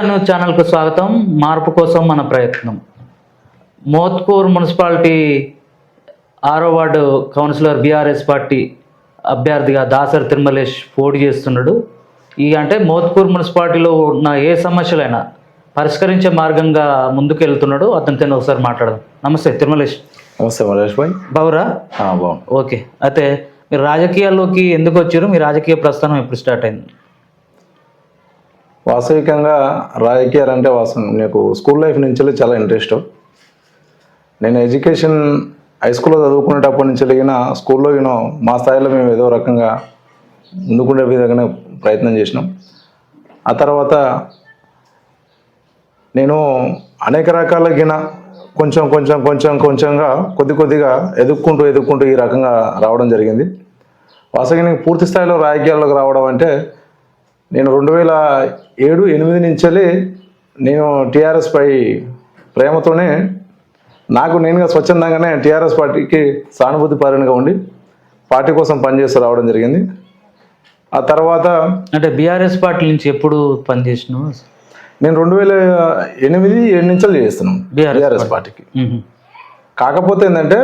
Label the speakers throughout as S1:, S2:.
S1: News ఛానల్కు స్వాగతం. మార్పు కోసం మన ప్రయత్నం. మోత్కూర్ మున్సిపాలిటీ 6వ వార్డు కౌన్సిలర్ బీఆర్ఎస్ పార్టీ అభ్యర్థిగా దాసరి తిరుమలేష్ పోటీ చేస్తున్నాడు. అంటే మోత్కూర్ మున్సిపాలిటీలో ఉన్న ఏ సమస్యలైనా పరిష్కరించే మార్గంగా ముందుకు వెళ్తున్నాడు. అతనితో ఒకసారి మాట్లాడదాం. నమస్తే తిరుమలేష్.
S2: నమస్తే మలేష్ భాయ్.
S1: బావురా?
S2: బాగుంది.
S1: ఓకే, అయితే మీరు రాజకీయాల్లోకి ఎందుకు వచ్చారు? మీ రాజకీయ ప్రస్థానం ఎప్పుడు స్టార్ట్ అయింది?
S2: వాస్తవికంగా రాజకీయాలు అంటే నాకు స్కూల్ లైఫ్ నుంచి చాలా ఇంట్రెస్ట్. నేను ఎడ్యుకేషన్ హై స్కూల్లో చదువుకునేటప్పటి నుంచి వెళ్ళిన స్కూల్లో మా స్థాయిలో మేము ఏదో రకంగా ముందుకుండే విధంగానే ప్రయత్నం చేసినాం. ఆ తర్వాత నేను అనేక రకాలగిన కొంచెంగా కొద్దిగా ఎదుక్కుంటూ ఈ రకంగా రావడం జరిగింది. వాస్తవంగా నేను పూర్తి స్థాయిలో రాజకీయాల్లోకి రావడం అంటే నేను 2007-8 నుంచి నేను టీఆర్ఎస్ పై ప్రేమతోనే నాకు నేనుగా స్వచ్ఛందంగానే టీఆర్ఎస్ పార్టీకి సానుభూతి పరునిగా ఉండి పార్టీ కోసం పనిచేస్తూ రావడం జరిగింది. ఆ తర్వాత
S1: అంటే బీఆర్ఎస్ పార్టీ నుంచి ఎప్పుడు పనిచేసినావు?
S2: నేను 2008-7 నుంచి చేస్తున్నాను బీఆర్ఎస్ పార్టీకి. కాకపోతే ఏంటంటే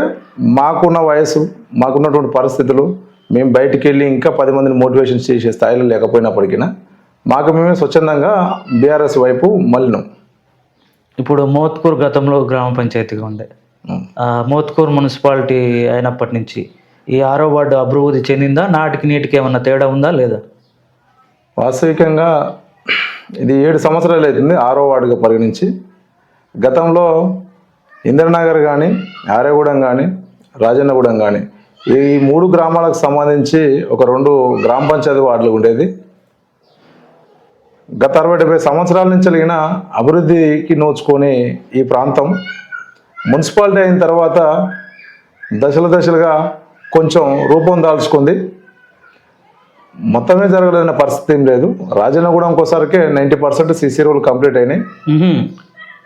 S2: మాకున్న వయసు, మాకున్నటువంటి పరిస్థితులు, మేము బయటికి వెళ్ళి ఇంకా 10 మందిని మోటివేషన్ చేసే స్థాయిలో లేకపోయినప్పటికీ మాకు మేమే స్వచ్ఛందంగా బీఆర్ఎస్ వైపు మళ్ళినాం.
S1: ఇప్పుడు మోత్కూర్ గతంలో గ్రామ పంచాయతీగా ఉండే, మోత్కూర్ మున్సిపాలిటీ అయినప్పటి నుంచి ఈ 6వ వార్డు అభివృద్ధి చెందిందా? నాటికి నీటికి ఏమన్నా తేడా ఉందా లేదా?
S2: వాస్తవికంగా ఇది 7 సంవత్సరాలు అవుతుంది 6వ వార్డుగా పరిగణించి. గతంలో ఇంద్రనగర్ కానీ, ఆర్యగూడెం కానీ, రాజన్నగూడెం కానీ ఈ 3 గ్రామాలకు సంబంధించి ఒక 2 గ్రామ పంచాయతీ వార్డులు ఉండేది. గత 60-70 సంవత్సరాల నుంచి కలిగిన అభివృద్ధికి నోచుకొని ఈ ప్రాంతం మున్సిపాలిటీ అయిన తర్వాత దశలుగా కొంచెం రూపం దాల్చుకుంది. మొత్తమే జరగలేదన్న పరిస్థితి ఏం లేదు. రాజన్నగూడెం ఒకసారికే 90% సీసీ రోడ్లు కంప్లీట్ అయినాయి.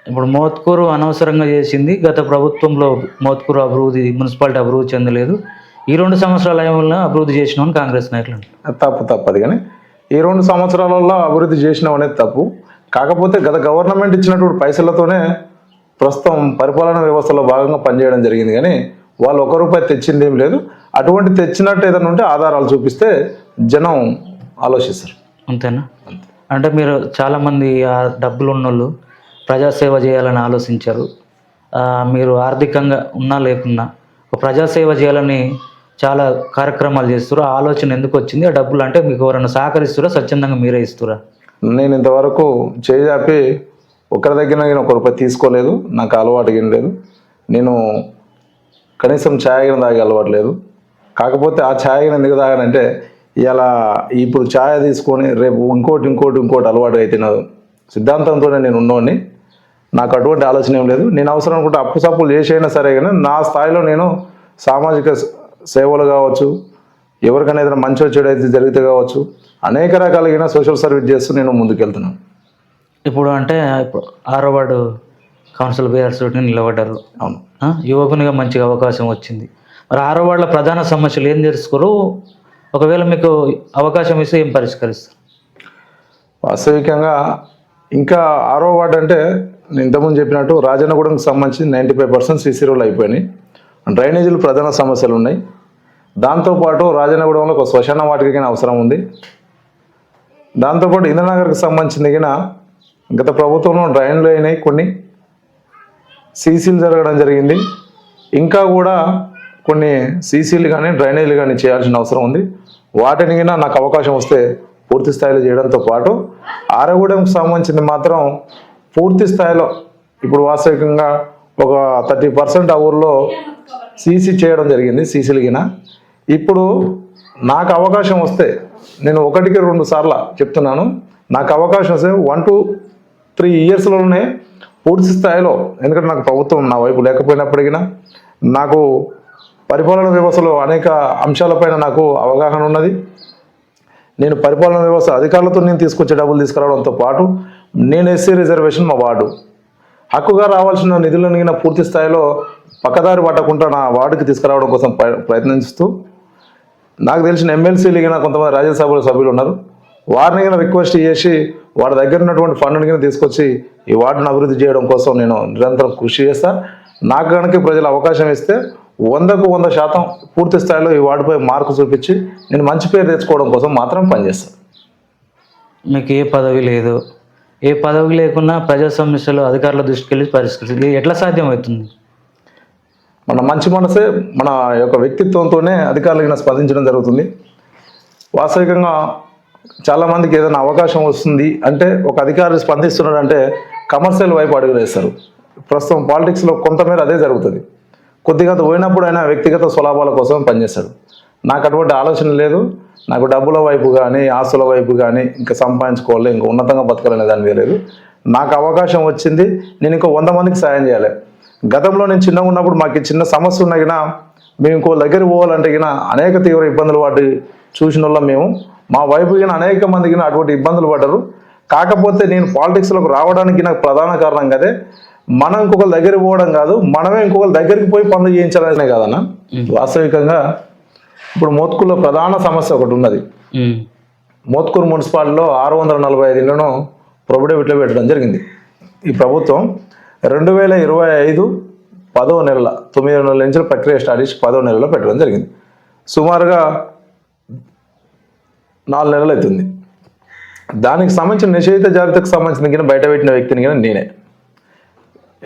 S1: ఇప్పుడు మోత్కూరు అనవసరంగా చేసింది. గత ప్రభుత్వంలో మోత్కూరు అభివృద్ధి, మున్సిపాలిటీ అభివృద్ధి చెందలేదు. ఈ 2 సంవత్సరాల వల్ల అభివృద్ధి చేసినామని కాంగ్రెస్ నాయకులు.
S2: తప్పదు కానీ ఈ 2 సంవత్సరాలలో అభివృద్ధి చేసినాం అనేది తప్పు. కాకపోతే గత గవర్నమెంట్ ఇచ్చినటువంటి పైసలతోనే ప్రస్తుతం పరిపాలనా వ్యవస్థలో భాగంగా పనిచేయడం జరిగింది. కానీ వాళ్ళు ₹1 తెచ్చింది ఏం లేదు. అటువంటి తెచ్చినట్టు ఏదైనా ఉంటే ఆధారాలు చూపిస్తే జనం ఆలోచిస్తారు.
S1: అంతేనా? అంటే మీరు చాలామంది ఆ డబ్బులు ఉన్నోళ్ళు ప్రజాసేవ చేయాలని ఆలోచించారు. మీరు ఆర్థికంగా ఉన్నా లేకున్నా ఒక ప్రజాసేవ చేయాలని చాలా కార్యక్రమాలు చేస్తారు. ఆ ఆలోచన ఎందుకు వచ్చింది? ఆ డబ్బులు అంటే మీకు ఎవరైనా సహకరిస్తారా, స్వచ్ఛందంగా మీరే ఇస్తారా?
S2: నేను ఇంతవరకు చేజాపి ఒకరి దగ్గర ₹1 తీసుకోలేదు. నాకు అలవాటు ఏం లేదు. నేను కనీసం ఛాయ్ తాగే అలవాటు లేదు. కాకపోతే ఆ ఛాయ్ ఎందుకు తాగానంటే ఇలా ఇప్పుడు ఛాయ్ తీసుకొని రేపు ఇంకోటి అలవాటు అయితే సిద్ధాంతంతోనే నేను ఉన్నోడిని. నాకు అటువంటి ఆలోచన ఏం లేదు. నేను అవసరం అనుకుంటే అప్పుసప్పులు చేసైనా సరే కానీ నా స్థాయిలో నేను సామాజిక సేవలు కావచ్చు, ఎవరికైనా ఏదైనా మంచి చెడు అయితే జరిగితే కావచ్చు, అనేక రకాలైన సోషల్ సర్వీస్ చేస్తూ నేను ముందుకెళ్తున్నాను.
S1: ఇప్పుడు అంటే 6వ వార్డు కౌన్సిల్ బీఆర్ఎస్ నిలబడ్డారు.
S2: అవును.
S1: యువకునిగా మంచిగా అవకాశం వచ్చింది. మరి 6వ వార్డుల ప్రధాన సమస్యలు ఏం తెలుసుకోరు? ఒకవేళ మీకు అవకాశం ఇస్తే ఏం పరిష్కరిస్తారు?
S2: వాస్తవికంగా ఇంకా 6వ వార్డు అంటే నేను ఇంతకుముందు చెప్పినట్టు రాజన్నగూడెంకి సంబంధించి 95% సీసీ రోడ్లు అయిపోయినాయి. డ్రైనేజీలు ప్రధాన సమస్యలు ఉన్నాయి. దాంతోపాటు రాజన్నగూడెంలో ఒక శ్మశాన వాటికి అవసరం ఉంది. దాంతోపాటు ఇంద్రనగర్కి సంబంధించింది గత ప్రభుత్వంలో డ్రైన్లు అయినాయి, కొన్ని సీసీలు జరగడం జరిగింది. ఇంకా కూడా కొన్ని సీసీలు కానీ డ్రైనేజీలు కానీ చేయాల్సిన అవసరం ఉంది. వాటిని నాకు అవకాశం వస్తే పూర్తి స్థాయిలో చేయడంతో పాటు ఆర్యగూడెంకి సంబంధించింది మాత్రం పూర్తి స్థాయిలో ఇప్పుడు వాస్తవికంగా ఒక 30% ఆ ఊర్లో సీసీ చేయడం జరిగింది. సీసీలు ఇప్పుడు నాకు అవకాశం వస్తే నేను 1-2 సార్లు చెప్తున్నాను, నాకు అవకాశం వస్తే 1 to 3 ఇయర్స్లోనే పూర్తి స్థాయిలో, ఎందుకంటే నాకు ప్రభుత్వం నా వైపు లేకపోయినప్పటికీ నాకు పరిపాలన వ్యవస్థలో అనేక అంశాలపైన నాకు అవగాహన ఉన్నది. నేను పరిపాలన వ్యవస్థ అధికారులతో నేను తీసుకొచ్చే డబ్బులు తీసుకురావడంతో పాటు నేను ఎస్సీ రిజర్వేషన్ మా వార్డు హక్కుగా రావాల్సిన నిధులను పూర్తి స్థాయిలో పక్కదారి పట్టకుండా నా వార్డుకి తీసుకురావడం కోసం ప్రయత్నిస్తూ నాకు తెలిసిన ఎమ్మెల్సీలు కొంతమంది రాజ్యసభ సభ్యులు ఉన్నారు. వారిని కింద రిక్వెస్ట్ చేసి వాడి దగ్గర ఉన్నటువంటి ఫండ్ని కింద తీసుకొచ్చి ఈ వార్డును అభివృద్ధి చేయడం కోసం నేను నిరంతరం కృషి చేస్తా. నాకు కనుక ప్రజలు అవకాశం ఇస్తే 100% పూర్తి స్థాయిలో ఈ వార్డుపై మార్కు చూపించి నేను మంచి పేరు తెచ్చుకోవడం కోసం మాత్రం పనిచేస్తాను.
S1: మీకు ఏ పదవి లేదు, ఏ పదవి లేకున్నా ప్రజా సమస్యలు అధికారుల దృష్టికి వెళ్ళి పరిష్కరించాలి, ఎట్లా సాధ్యమవుతుంది?
S2: మన మంచి మనసే మన యొక్క వ్యక్తిత్వంతోనే అధికారులకి స్పందించడం జరుగుతుంది. వాస్తవికంగా చాలామందికి ఏదైనా అవకాశం వస్తుంది అంటే ఒక అధికారి స్పందిస్తున్నాడు అంటే కమర్షియల్ వైపు అడుగులు వేస్తారు. ప్రస్తుతం పాలిటిక్స్లో కొంతమేర అదే జరుగుతుంది. కొద్దిగా పోయినప్పుడు అయినా వ్యక్తిగత స్వలాభాల కోసం పనిచేస్తాడు. నాకు అటువంటి ఆలోచన లేదు. నాకు డబ్బుల వైపు కానీ ఆస్తుల వైపు కానీ ఇంకా సంపాదించుకోవాలి, ఇంకా ఉన్నతంగా బతకాలనే దాని లేదు. నాకు అవకాశం వచ్చింది, నేను ఇంకో 100 మందికి సాయం చేయాలి. గతంలో నేను చిన్నగా ఉన్నప్పుడు మాకు చిన్న సమస్య ఉన్నా మేము ఇంకో దగ్గర పోవాలంటే అనేక తీవ్ర ఇబ్బందులు వాటి చూసిన వాళ్ళం మేము. మా వైపు అనేక మందికి అటువంటి ఇబ్బందులు పడ్డారు. కాకపోతే నేను పాలిటిక్స్లోకి రావడానికి నాకు ప్రధాన కారణం కదే, మనం ఇంకొకరి దగ్గర పోవడం కాదు, మనమే ఇంకొకరి దగ్గరికి పోయి పనులు చేయించాలనే కాదన్న. వాస్తవికంగా ఇప్పుడు మోత్కూరులో ప్రధాన సమస్య ఒకటి ఉన్నది. మోత్కూరు మున్సిపాలిటీలో 645 ఇళ్లను ప్రొబిడేవిట్లో పెట్టడం జరిగింది. ఈ ప్రభుత్వం 2025 10వ నెల 9 నెలల నుంచి ప్రక్రియ స్టార్ట్ చేసి 10వ నెలలో పెట్టడం జరిగింది. సుమారుగా 4 నెలలు అవుతుంది. దానికి సంబంధించిన నిషేధిత జాబితాకు సంబంధించిన బయట పెట్టిన వ్యక్తిని నేనే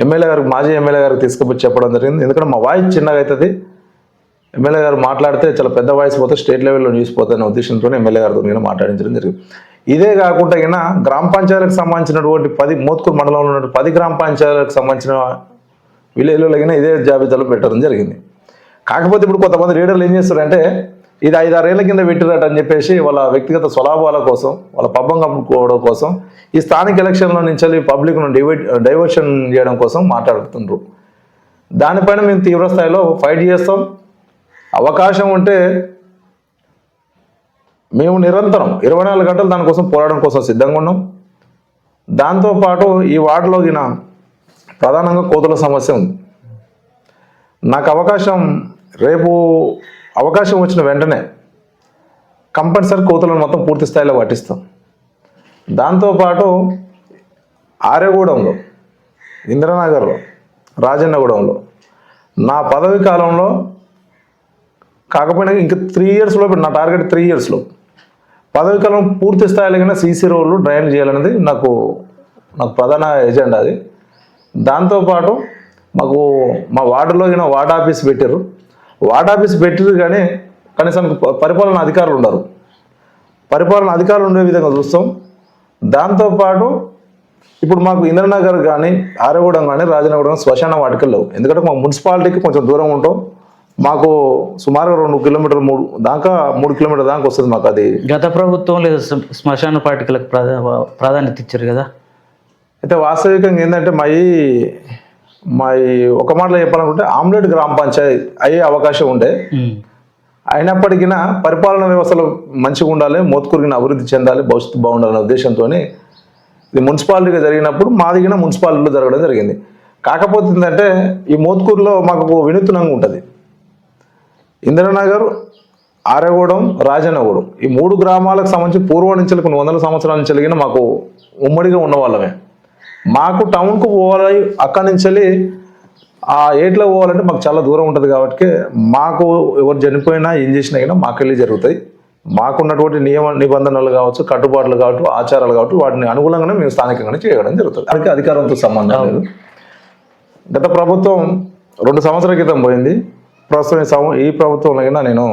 S2: ఎమ్మెల్యే గారికి, మాజీ ఎమ్మెల్యే గారికి తీసుకుపోయి చెప్పడం జరిగింది. ఎందుకంటే మా వాయిస్ చిన్నగా అవుతుంది, ఎమ్మెల్యే గారు మాట్లాడితే చాలా పెద్ద వాయిస్ పోతే స్టేట్ లెవెల్లో న్యూస్ పోతాయనే ఉద్దేశంతో ఎమ్మెల్యే గారితో మాట్లాడించడం జరిగింది. ఇదే కాకుండా గ్రామ పంచాయతీలకు సంబంధించినటువంటి 10 మోత్కూరు మండలంలో ఉన్న 10 గ్రామ పంచాయతీలకు సంబంధించిన విలేజ్లో ఇదే జాబితాలో పెట్టడం జరిగింది. కాకపోతే ఇప్పుడు కొంతమంది లీడర్లు ఏం చేస్తారంటే ఇది 5-6 ఏళ్ల కింద పెట్టిరట అని చెప్పేసి వాళ్ళ వ్యక్తిగత స్వలాభాల కోసం, వాళ్ళ పబ్బం కప్పుకోవడం కోసం ఈ స్థానిక ఎలక్షన్ల నుంచి పబ్లిక్ను డైవర్షన్ చేయడం కోసం మాట్లాడుతుండ్రు. దానిపైన మేము తీవ్ర స్థాయిలో ఫైట్ చేస్తాం. అవకాశం ఉంటే మేము నిరంతరం 24 గంటలు దానికోసం పోరాటం కోసం సిద్ధంగా ఉన్నాం. దాంతోపాటు ఈ వార్డులో ప్రధానంగా కోతుల సమస్య ఉంది. నాకు రేపు అవకాశం వచ్చిన వెంటనే కంపల్సరీ కోతులను మొత్తం పూర్తి స్థాయిలో పట్టిస్తాం. దాంతోపాటు ఆర్యగూడెంలో, ఇంద్రనగర్లో, రాజన్నగూడెంలో నా పదవి కాలంలో కాకపోయినా ఇంకా 3 ఇయర్స్లో నా టార్గెట్ 3 ఇయర్స్లో పదవి కాలం పూర్తి స్థాయిలో సీసీ రోడ్లు డ్రైన్ చేయాలనేది నాకు ప్రధాన ఎజెండా అది. దాంతోపాటు మాకు మా వార్డులో వార్డ్ ఆఫీస్ పెట్టారు. వార్డ్ ఆఫీస్ పెట్టారు కానీ కనీసం పరిపాలన అధికారులు ఉండరు. పరిపాలన అధికారులు ఉండే విధంగా చూస్తాం. దాంతోపాటు ఇప్పుడు మాకు ఇంద్రనగర్ కానీ ఆర్యగూడెం కానీ రాజనగూడెం శ్మశాన వాటికలు లేవు. ఎందుకంటే మా మున్సిపాలిటీకి కొంచెం దూరం ఉంటాం. మాకు సుమారుగా 2 కిలోమీటర్లు 3 కిలోమీటర్ల దాకా వస్తుంది మాకు. అది
S1: గత ప్రభుత్వం లేదా శ్మశాన పార్టీలకు ప్రాధాన్యత ఇచ్చారు కదా.
S2: అయితే వాస్తవికంగా ఏంటంటే మా ఒక మాటలో చెప్పాలనుకుంటే ఆమ్లెట్ గ్రామ పంచాయతీ అయ్యే అవకాశం ఉండే. అయినప్పటికీ పరిపాలన వ్యవస్థలో మంచిగా ఉండాలి, మోత్కూరుకి అభివృద్ధి చెందాలి, భవిష్యత్తు బాగుండాలనే ఉద్దేశంతో ఇది మున్సిపాలిటీగా జరిగినప్పుడు మాది మున్సిపాలిటీలో జరగడం జరిగింది. కాకపోతే ఏంటంటే ఈ మోత్కూరులో మాకు వినూత్నంగా ఉంటుంది. ఇంద్రనగర్, ఆర్యగూడెం, రాజన్నగూడెం ఈ 3 గ్రామాలకు సంబంధించి పూర్వం నుంచి కొన్ని 100 సంవత్సరాల నుంచి మాకు ఉమ్మడిగా ఉన్న వాళ్ళమే. మాకు టౌన్కు పోవాలి, అక్కడి నుంచి ఆ ఏట్లో పోవాలంటే మాకు చాలా దూరం ఉంటుంది. కాబట్టి మాకు ఎవరు చనిపోయినా ఏం చేసినా కానీ మాకెళ్ళి జరుగుతాయి. మాకున్నటువంటి నిబంధనలు కావచ్చు, కట్టుబాట్లు కావచ్చు, ఆచారాలు కావచ్చు, వాటిని అనుగుణంగానే మేము స్థానికంగానే చేయడం జరుగుతుంది. దానికి అధికారంతో సంబంధం లేదు. గత ప్రభుత్వం 2 సంవత్సరాల క్రితం పోయింది. ప్రస్తుతం ఈ ప్రభుత్వంలో నేను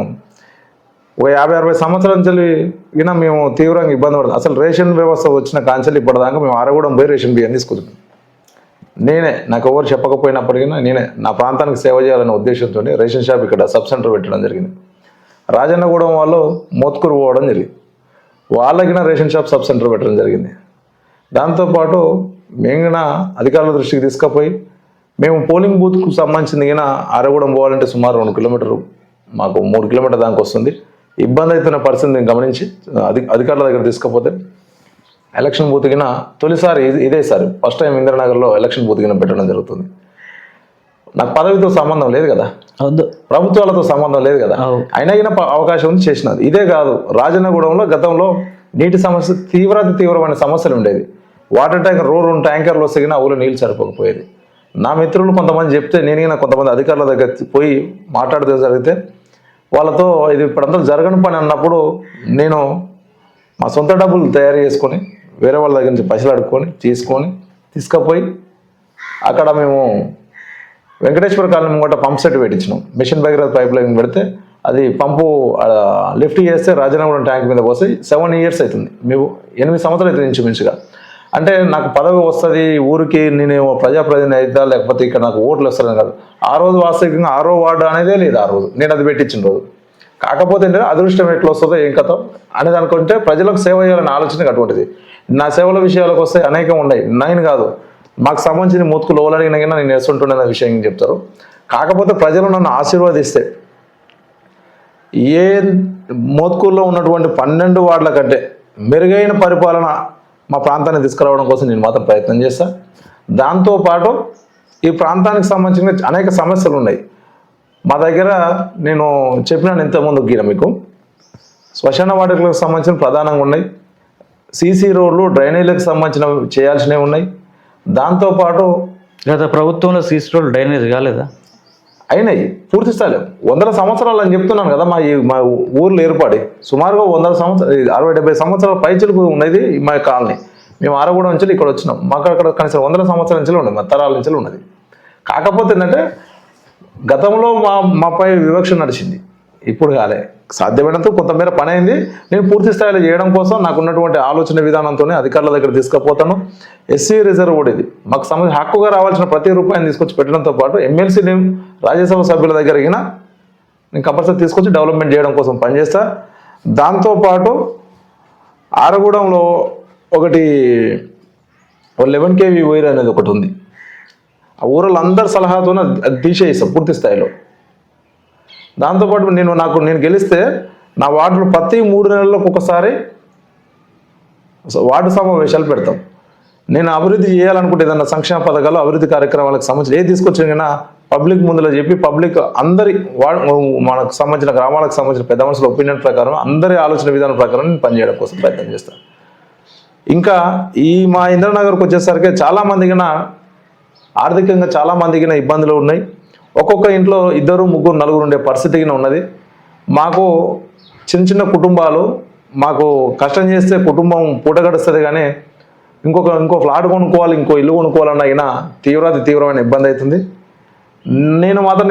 S2: ఒక 50-60 సంవత్సరాల నుంచి మేము తీవ్రంగా ఇబ్బంది పడుతుంది. అసలు రేషన్ వ్యవస్థ వచ్చిన కాంచెలు ఇప్పటిదాకా మేము ఆరగూడెం పోయి రేషన్ బియ్యం తీసుకుంటున్నాం. నేనే, నాకు ఎవరు చెప్పకపోయినప్పటికీ నేనే నా ప్రాంతానికి సేవ చేయాలనే ఉద్దేశంతో రేషన్ షాప్ ఇక్కడ సబ్ సెంటర్ పెట్టడం జరిగింది. రాజన్నగూడెం వాళ్ళు మోత్కూరు పోవడం జరిగింది, వాళ్ళకి రేషన్ షాప్ సబ్ సెంటర్ పెట్టడం జరిగింది. దాంతోపాటు మేము అధికారుల దృష్టికి తీసుకుపోయి మేము పోలింగ్ బూత్కు సంబంధించింది ఆరగూడెం పోవాలంటే సుమారు 2 కిలోమీటర్లు, మాకు 3 కిలోమీటర్ల దానికి వస్తుంది. ఇబ్బంది అవుతున్న పరిస్థితిని గమనించి అధికారుల దగ్గర తీసుకపోతే ఎలక్షన్ బూత్ తొలిసారి ఇదేసారి ఫస్ట్ టైం ఇంద్రనగర్లో ఎలక్షన్ బూత్ పెట్టడం జరుగుతుంది. నాకు పదవితో సంబంధం లేదు కదా, ప్రభుత్వాలతో సంబంధం లేదు కదా, అయినా అవకాశం ఉంది, చేసినది. ఇదే కాదు, రాజన్నగూడెంలో గతంలో నీటి సమస్య తీవ్రమైన సమస్యలు ఉండేది. వాటర్ ట్యాంకర్ రెండు ట్యాంకర్లు వస్తే కానీ ఆ ఊళ్ళో నీళ్ళు సరిపోకపోయేది. నా మిత్రులు కొంతమంది చెప్తే నేను కొంతమంది అధికారుల దగ్గర పోయి మాట్లాడితే జరిగితే వాళ్ళతో ఇది ఇప్పుడంతా జరగని పని అన్నప్పుడు నేను మా సొంత డబ్బులు తయారు చేసుకొని వేరే వాళ్ళ దగ్గర నుంచి పైసలు అడుక్కొని తీసుకుపోయి అక్కడ మేము వెంకటేశ్వర కాలనీ ముంగట పంప్ సెట్ పెట్టించినాం. మిషన్ భగీరథ పైప్ లైన్ పెడితే అది పంపు లిఫ్ట్ చేస్తే రాజనగరం ట్యాంక్ మీద పోసి 7 years అవుతుంది. మేము 8 సంవత్సరాలు అవుతుంది ఇంచుమించుగా. అంటే నాకు పదవి వస్తుంది, ఊరికి నేను ప్రజాప్రతినిధి అవుతా, లేకపోతే ఇక్కడ నాకు ఓట్లు వస్తారని కాదు. ఆ రోజు వాస్తవికంగా 6వ వార్డు అనేదే లేదు. ఆ రోజు నేను అది పెట్టించిన రోజు. కాకపోతే ఏంటంటే అదృష్టం ఎట్లా వస్తుందో ఏం కథ అనేది అనుకుంటే ప్రజలకు సేవ చేయాలనే ఆలోచన అటువంటిది. నా సేవల విషయాలకు వస్తే అనేకం ఉన్నాయి. నేను కాదు, మాకు సంబంధించిన మూతుకులు ఓలడిగినా నేను నేర్చుకుంటున్న విషయం చెప్తారు. కాకపోతే ప్రజలు నన్ను ఆశీర్వదిస్తే ఏ మోత్కూరులో ఉన్నటువంటి 12 వార్డుల కంటే మెరుగైన పరిపాలన మా ప్రాంతాన్ని తీసుకురావడం కోసం నేను మాత్రం ప్రయత్నం చేస్తాను. దాంతోపాటు ఈ ప్రాంతానికి సంబంధించిన అనేక సమస్యలు ఉన్నాయి. మా దగ్గర నేను చెప్పినాను ఇంతకుముందు గీన మీకు శ్మశాన వాటికలకు సంబంధించిన ప్రధానంగా ఉన్నాయి. సీసీ రోడ్లు డ్రైనేజీలకు సంబంధించిన చేయాల్సినవి ఉన్నాయి. దాంతోపాటు
S1: గత ప్రభుత్వంలో సీసీ రోడ్లు డ్రైనేజ్ కాలేదా?
S2: అయినాయి పూర్తి స్థాయిలో 100 సంవత్సరాలు అని చెప్తున్నాను కదా. మా ఊర్లో ఏర్పడి సుమారుగా 100 సంవత్సరాలు 60-70 సంవత్సరాల పైచలకు ఉన్నది మా కాలనీ. మేము ఆరగూడ నుంచి ఇక్కడ వచ్చినాం. మాకు అక్కడ కనీసం 100 సంవత్సరాల నుంచి ఉన్నది, మా తరాల నుంచి ఉన్నది. కాకపోతే ఏంటంటే గతంలో మాపై వివక్ష నడిచింది, ఇప్పుడు కాలే. సాధ్యమైనంత కొంతమేర పని అయింది. నేను పూర్తి స్థాయిలో చేయడం కోసం నాకు ఉన్నటువంటి ఆలోచన విధానంతోనే అధికారుల దగ్గర తీసుకుపోతాను. ఎస్సీ రిజర్వ్ కూడా ఇది మాకు సంబంధించి హక్కుగా రావాల్సిన ప్రతి రూపాయిని తీసుకొచ్చి పెట్టడంతో పాటు ఎమ్మెల్సీ నేను రాజ్యసభ సభ్యుల దగ్గర నేను కంపల్సరీ తీసుకొచ్చి డెవలప్మెంట్ చేయడం కోసం పనిచేస్తా. దాంతోపాటు ఆరగూడెంలో ఒకటి 11 kV వైర్ అనేది ఒకటి ఉంది. ఆ ఊరిలో అందరి సలహాతోనే అది తీసేస్తాం పూర్తి స్థాయిలో. దాంతోపాటు నేను గెలిస్తే నా వార్డులో ప్రతి 3 నెలలకు ఒకసారి వార్డు సమావేశాలు పెడతాం. నేను అభివృద్ధి చేయాలనుకుంటే ఏదన్నా సంక్షేమ పథకాలు అభివృద్ధి కార్యక్రమాలకు సంబంధించి ఏది తీసుకొచ్చినా పబ్లిక్ ముందులో చెప్పి పబ్లిక్ అందరి మనకు సంబంధించిన గ్రామాలకు సంబంధించిన పెద్ద మనుషుల ఒపీనియన్ ప్రకారం అందరి ఆలోచన విధానం ప్రకారం నేను పనిచేయడం కోసం ప్రయత్నం చేస్తాను. ఇంకా మా ఇంద్రనగర్కి వచ్చేసరికి చాలామందికి ఆర్థికంగా చాలామందికి ఇబ్బందులు ఉన్నాయి. ఒక్కొక్క ఇంట్లో 2, 3, 4 ఉండే పరిస్థితికి ఉన్నది. మాకు చిన్న కుటుంబాలు, మాకు కష్టం చేస్తే కుటుంబం పూట గడుస్తుంది, కానీ ఇంకో ఫ్లాట్ కొనుక్కోవాలి, ఇంకో ఇల్లు కొనుక్కోవాలన్నా తీవ్రమైన ఇబ్బంది అవుతుంది.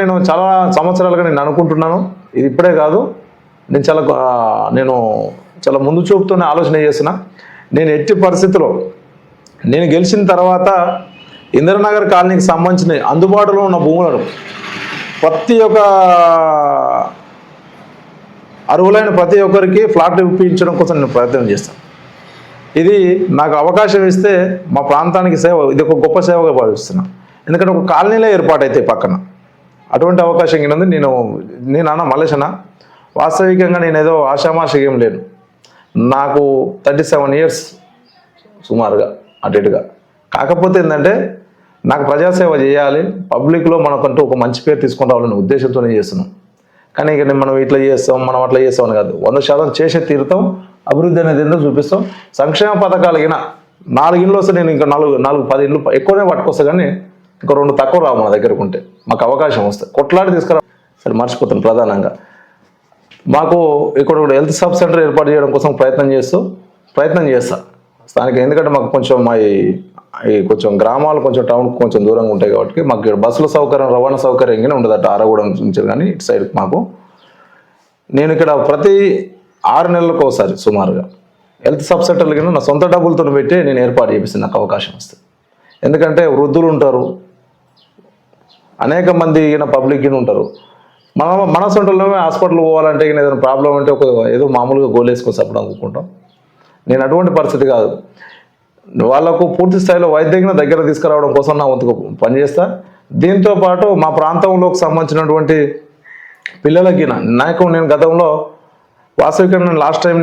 S2: నేను చాలా సంవత్సరాలుగా నేను అనుకుంటున్నాను. ఇది ఇప్పుడే కాదు, నేను చాలా ముందు చూపుతూనే ఆలోచన చేస్తున్నా. నేను ఎట్టి పరిస్థితిలో నేను గెలిచిన తర్వాత ఇంద్రనగర్ కాలనీకి సంబంధించిన అందుబాటులో ఉన్న భూములను ప్రతి ఒక్క అర్హులైన ప్రతి ఒక్కరికి ఫ్లాట్ ఇప్పించడం కోసం నేను ప్రయత్నం చేస్తాను. ఇది నాకు అవకాశం ఇస్తే మా ప్రాంతానికి ఇది ఒక గొప్ప సేవగా భావిస్తున్నాను. ఎందుకంటే ఒక కాలనీలో ఏర్పాటైతే పక్కన అటువంటి అవకాశం ఉంది. నేను అన్న మలేషన వాస్తవికంగా నేను ఏదో ఆషామాషగా ఏం లేను. నాకు 37 years సుమారుగా అటు ఇటుగా. కాకపోతే ఏంటంటే నాకు ప్రజాసేవ చేయాలి, పబ్లిక్లో మనకంటూ ఒక మంచి పేరు తీసుకొని రావాలనే ఉద్దేశంతోనే చేస్తున్నాం. కానీ ఇక మనం ఇట్లా చేస్తాం, మనం అట్లా చేస్తాం అని కాదు, 100% చేసే తీరుతాం. అభివృద్ధి అనేది ఏందో చూపిస్తాం. సంక్షేమ పథకాలు 4 ఇండ్లు వస్తే నేను ఇంకా 10 ఇండ్లు ఎక్కువనే పట్టుకొస్తా, కానీ ఇంకా 2 తక్కువ రావు మన దగ్గరకు ఉంటే. మాకు అవకాశం వస్తే కొట్లాడి తీసుకురా. సరే మర్చిపోతాను. ప్రధానంగా మాకు ఇక్కడ హెల్త్ సబ్ సెంటర్ ఏర్పాటు చేయడం కోసం ప్రయత్నం చేస్తా స్థానిక. ఎందుకంటే మాకు కొంచెం కొంచెం గ్రామాలు కొంచెం టౌన్కి కొంచెం దూరంగా ఉంటాయి కాబట్టి మాకు ఇక్కడ బస్సుల సౌకర్యం, రవాణా సౌకర్యం ఉండదు అటు ఆరగూడెం నుంచి. కానీ ఇటు సైడ్ నేను ఇక్కడ ప్రతి 6 నెలలకు ఒకసారి సుమారుగా హెల్త్ సబ్ సెంటర్లు నా సొంత డబ్బులతో పెట్టి నేను ఏర్పాటు చేపిస్తాను నాకు అవకాశం వస్తుంది. ఎందుకంటే వృద్ధులు ఉంటారు, అనేక మంది పబ్లిక్ ఉంటారు. మన సొంతలో హాస్పిటల్ పోవాలంటే ఏదైనా ప్రాబ్లం అంటే ఏదో మామూలుగా గోలేసుకొని చెప్పడం అనుకుంటాం. నేను అటువంటి పరిస్థితి కాదు. వాళ్ళకు పూర్తి స్థాయిలో వైద్యం దగ్గర తీసుకురావడం కోసం నా వంతుకు పనిచేస్తా. దీంతోపాటు మా ప్రాంతంలోకి సంబంధించినటువంటి పిల్లలకి నేను గతంలో వాస్తవికంగా లాస్ట్ టైం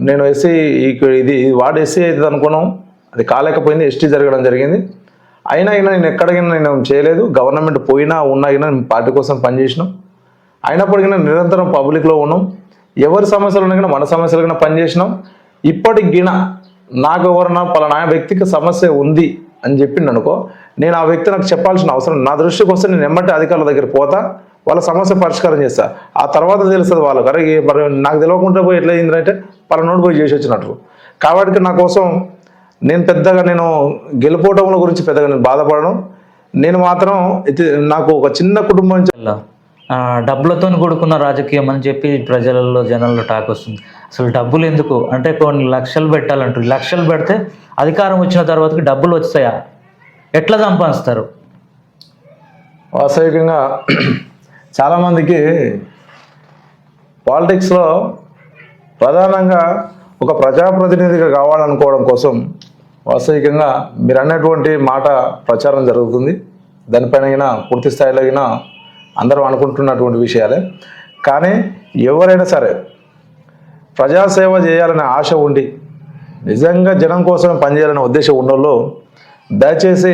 S2: నేను ఎస్సీ ఇది వార్డు ఎస్సీ అవుతుంది అనుకున్నాం, అది కాలేకపోయింది, ఎస్టీ జరగడం జరిగింది. అయినా నేను ఎక్కడికైనా నేను చేయలేదు. గవర్నమెంట్ పోయినా ఉన్నా నేను పార్టీ కోసం పనిచేసినాం. అయినప్పటికీ నిరంతరం పబ్లిక్లో ఉన్నాం. ఎవరి సమస్యలు ఉన్నా మన సమస్యలు పనిచేసినాం. ఇప్పటికి గిన నాకు ఎవరన్నా పలానా వ్యక్తికి సమస్య ఉంది అని చెప్పిండు అనుకో, నేను ఆ వ్యక్తి నాకు చెప్పాల్సిన అవసరం, నా దృష్టికి వస్తే నేను ఎమ్మటి అధికారుల దగ్గర పోతా, వాళ్ళ సమస్య పరిష్కారం చేస్తా. ఆ తర్వాత తెలుస్తుంది వాళ్ళకి, అరే మరి నాకు తెలియకుండా పోయి ఎట్లా అయిందంటే పలానోడు పోయి చేసి వచ్చినట్లు. కాబట్టి నా కోసం నేను పెద్దగా నేను గెలుపోవటంల గురించి పెద్దగా నేను బాధపడను. నేను మాత్రం నాకు ఒక చిన్న కుటుంబం
S1: డబ్బులతో కూడుకున్న రాజకీయం అని చెప్పి ప్రజలలో జనాల్లో టాక్ వస్తుంది. అసలు డబ్బులు ఎందుకు అంటే కొన్ని లక్షలు పెట్టాలంటారు. లక్షలు పెడితే అధికారం వచ్చిన తర్వాతకి డబ్బులు వస్తాయా? ఎట్లా సంపాదిస్తారు?
S2: వాస్తవికంగా చాలామందికి పాలిటిక్స్లో ప్రధానంగా ఒక ప్రజాప్రతినిధిగా కావాలనుకోవడం కోసం వాస్తవికంగా మీరు అన్నటువంటి మాట ప్రచారం జరుగుతుంది. దానిపైన పూర్తి స్థాయిలో అందరూ అనుకుంటున్నటువంటి విషయాలే. కానీ ఎవరైనా సరే ప్రజాసేవ చేయాలనే ఆశ ఉండి నిజంగా జనం కోసం పనిచేయాలనే ఉద్దేశం ఉన్నోళ్ళు దయచేసి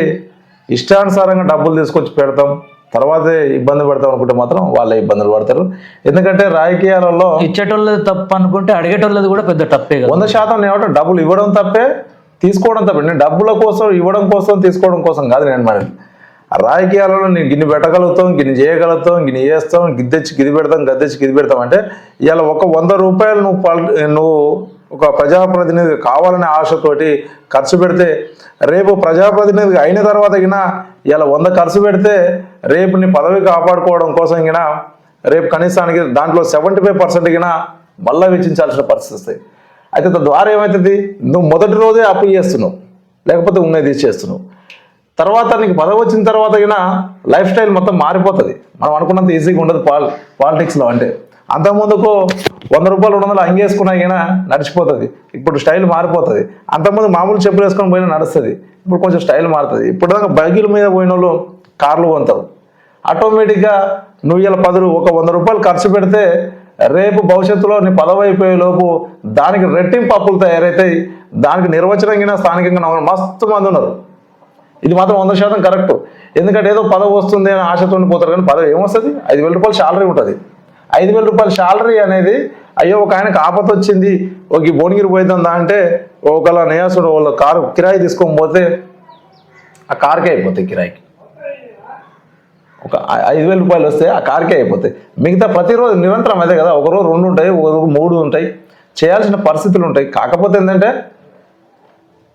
S2: ఇష్టానుసారంగా డబ్బులు తీసుకొచ్చి పెడతాం తర్వాతే ఇబ్బంది పడతాం అనుకుంటే మాత్రం వాళ్ళే ఇబ్బందులు పడతారు. ఎందుకంటే రాజకీయాలలో
S1: ఇచ్చేటోళ్ళది తప్పు అనుకుంటే అడిగేటోళ్ళది కూడా పెద్ద తప్పే.
S2: 100% ఏమంటే డబ్బులు ఇవ్వడం తప్పే, తీసుకోవడం తప్పే. నేను డబ్బుల కోసం ఇవ్వడం కోసం తీసుకోవడం కోసం కాదు నేను మరి. రాజకీయాలలో నేను గిన్ని పెట్టగలుగుతాం, గిన్ని చేయగలుగుతాం, గిన్ని చేస్తాం, గిద్దెచ్చి గిది పెడతాం, గద్దెచ్చి గిది పెడతాం అంటే ఇవాళ ఒక 100 రూపాయలు నువ్వు ఒక ప్రజాప్రతినిధి కావాలనే ఆశతోటి ఖర్చు పెడితే రేపు ప్రజాప్రతినిధి అయిన తర్వాత ఇలా 100 ఖర్చు పెడితే రేపు నీ పదవి కాపాడుకోవడం కోసం రేపు కనీసానికి దాంట్లో 75% మళ్ళా వెచ్చించాల్సిన పరిస్థితి వస్తాయి. అయితే తద్వారా ఏమవుతుంది, నువ్వు మొదటి రోజే అప్పు చేస్తున్నావు, లేకపోతే ఉన్నది తీసేస్తున్నావు. తర్వాత నీకు పదవి వచ్చిన తర్వాత లైఫ్ స్టైల్ మొత్తం మారిపోతుంది. మనం అనుకున్నంత ఈజీగా ఉండదు పాలిటిక్స్లో. అంటే అంతకుముందుకు 100 రూపాయలు 200 అంగేసుకున్నా నడిచిపోతుంది. ఇప్పుడు స్టైల్ మారిపోతుంది. అంతకుముందు మామూలు చెప్పులు వేసుకొని పోయినా నడుస్తుంది, ఇప్పుడు కొంచెం స్టైల్ మారుతుంది. ఇప్పుడు దాకా బైకుల మీద పోయిన వాళ్ళు కార్లు కొంటారు. ఆటోమేటిక్గా నువ్వు ఇలా 100 రూపాయలు ఖర్చు పెడితే రేపు భవిష్యత్తులో నీ పదవి అయిపోయే లోపు దానికి రెట్టింపు అప్పులు తయారవుతాయి. దానికి నిర్వచనంగా స్థానికంగా మస్తు మంది ఉన్నారు. ఇది మాత్రం 100% కరెక్ట్. ఎందుకంటే ఏదో పదవి వస్తుంది అని ఆశతో పోతారు, కానీ పదవి ఏమొస్తుంది? 5,000 రూపాయలు శాలరీ ఉంటుంది. 5,000 రూపాయల శాలరీ అనేది అయ్యో ఒక ఆయనకు ఆపత వచ్చింది, ఒక భువనగిరి పోయిద్దా అంటే ఒకలా నేయాసుడు వాళ్ళ కారు కిరాయి తీసుకొని పోతే ఆ కార్కే అయిపోతాయి. కిరాయికి ఒక 5,000 రూపాయలు వస్తే ఆ కార్కే అయిపోతాయి. మిగతా ప్రతిరోజు నిరంతరం అదే కదా, ఒకరోజు 2 ఉంటాయి, ఒకరోజు 3 ఉంటాయి, చేయాల్సిన పరిస్థితులు ఉంటాయి. కాకపోతే ఏంటంటే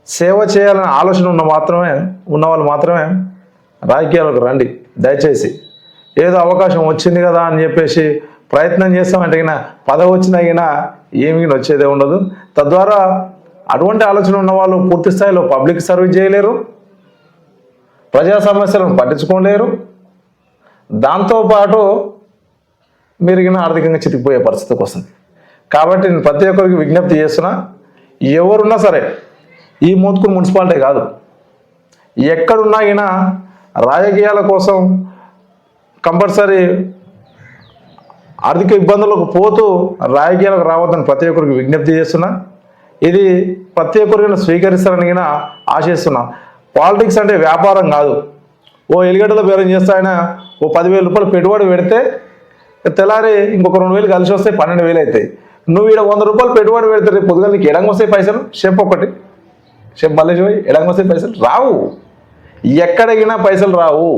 S2: సేవ చేయాలనే ఆలోచన ఉన్నవాళ్ళు మాత్రమే రాజకీయాలకు రండి. దయచేసి ఏదో అవకాశం వచ్చింది కదా అని చెప్పేసి ప్రయత్నం చేస్తామంటే పదవి వచ్చినా ఏమీ వచ్చేదే ఉండదు. తద్వారా అటువంటి ఆలోచన ఉన్నవాళ్ళు పూర్తి స్థాయిలో పబ్లిక్ సర్వీస్ చేయలేరు, ప్రజా సమస్యలను పట్టించుకోలేరు. దాంతోపాటు మీరు ఆర్థికంగా చితికిపోయే పరిస్థితికి వస్తుంది. కాబట్టి నేను ప్రతి ఒక్కరికి విజ్ఞప్తి చేస్తున్నా, ఎవరున్నా సరే ఈ మోత్కూరు మున్సిపాలిటీ కాదు, ఎక్కడున్నా రాజకీయాల కోసం కంపల్సరీ ఆర్థిక ఇబ్బందులకు పోతూ రాజకీయాలకు రావద్దని ప్రతి ఒక్కరికి విజ్ఞప్తి చేస్తున్నా. ఇది ప్రతి ఒక్కరికి స్వీకరిస్తారని ఆశిస్తున్నా. పాలిటిక్స్ అంటే వ్యాపారం కాదు. ఓ ఎలిగడ్డలో బేరం చేస్తే ఆయన ఓ 10,000 రూపాయలు పెట్టుబడి పెడితే తెల్లారి ఇంకొక 2,000 కలిసి వస్తే 12,000 అవుతాయి. నువ్వు ఇక్కడ 100 రూపాయలు పెట్టుబడి పెడితే రేపు పొద్దుగా నీకు ఎడంగా వస్తాయి పైసలు. షెప్ మల్లేష్ ఎడంగా వస్తాయి పైసలు రావు, ఎక్కడికినా పైసలు రావు.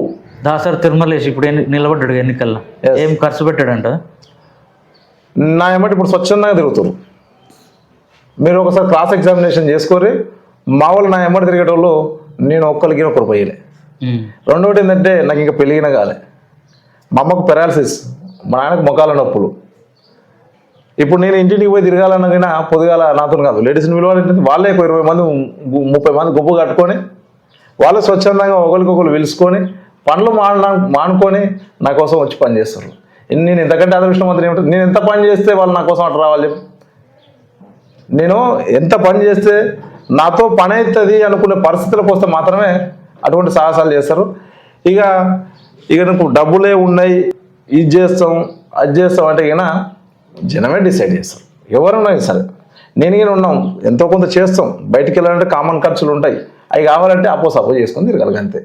S1: దాసరి తిరుమలేష్ ఇప్పుడు నిలబడ్డాడు ఎన్నికల్లో, ఏం ఖర్చు పెట్టాడంట?
S2: నా ఏమంటే ఇప్పుడు స్వచ్ఛందంగా తిరుగుతారు. మీరు ఒకసారి క్రాస్ ఎగ్జామినేషన్ చేసుకోరి. మా వాళ్ళు నా ఎమ్మటి తిరిగేటోళ్ళు నేను ఒక్కరికి రూపాయలే. రెండోటి ఏంటంటే నాకు ఇంకా పెళ్ళిగిన కాలే, మా అమ్మకు పెరాలసిస్, మా నాన్నకు మొఖాల నొప్పులు. ఇప్పుడు నేను ఇంటింటికి పోయి తిరగాలన్నా పొద్దుగాల నాతో కాదు, లేడీస్ని పిలవాలంటే వాళ్ళే 20 మంది 30 మంది గుంపు కట్టుకొని వాళ్ళే స్వచ్ఛందంగా ఒకరికొకరు పిలుచుకొని పనులు మానుకొని నా కోసం వచ్చి పని చేస్తారు. నేను ఎంతకంటే అదృష్టవంతులు ఏమిటంటే నేను ఎంత పని చేస్తే వాళ్ళు నా కోసం అటు రావాలి. నేను ఎంత పని చేస్తే నాతో పని అవుతుంది అనుకునే పరిస్థితులకు వస్తే మాత్రమే అటువంటి సాహసాలు చేస్తారు. ఇక నాకు డబ్బులే ఉన్నాయి, ఇది చేస్తాం అది చేస్తాం అంటే జనమే డిసైడ్ చేస్తారు. ఎవరున్నా సరే నేను ఉన్నాం, ఎంతో కొంత చేస్తాం. బయటికి వెళ్ళాలంటే కామన్ ఖర్చులు ఉంటాయి, అవి కావాలంటే అపోజ్ చేసుకొని తిరగలగంతే.